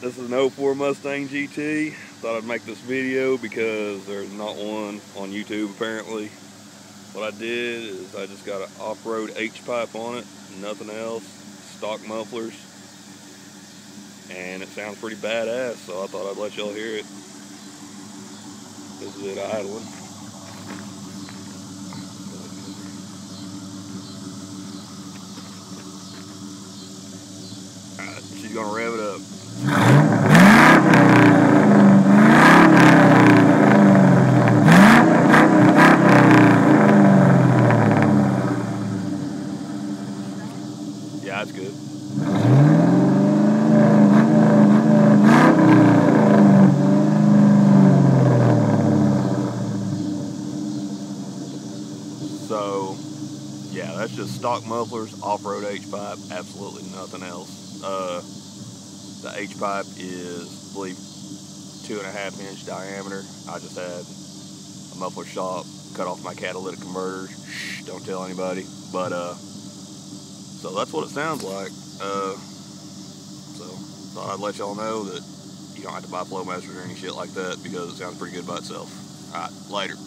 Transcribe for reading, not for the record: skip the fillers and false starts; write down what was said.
This is an 04 Mustang GT. Thought I'd make this video because there's not one on YouTube apparently. What I did is I just got an off-road H-pipe on it, nothing else, stock mufflers, and it sounds pretty badass, so I thought I'd let y'all hear it. This is it idling. Alright, she's gonna rev it up. Yeah, that's good. So, yeah, that's just stock mufflers, off-road H-pipe, absolutely nothing else. The H-pipe is, I believe, 2.5 inch diameter. I just had a muffler shop cut off my catalytic converter. Shh, don't tell anybody. But, so that's what it sounds like. So, thought I'd let y'all know that you don't have to buy flow masters or any shit like that because it sounds pretty good by itself. Alright, later.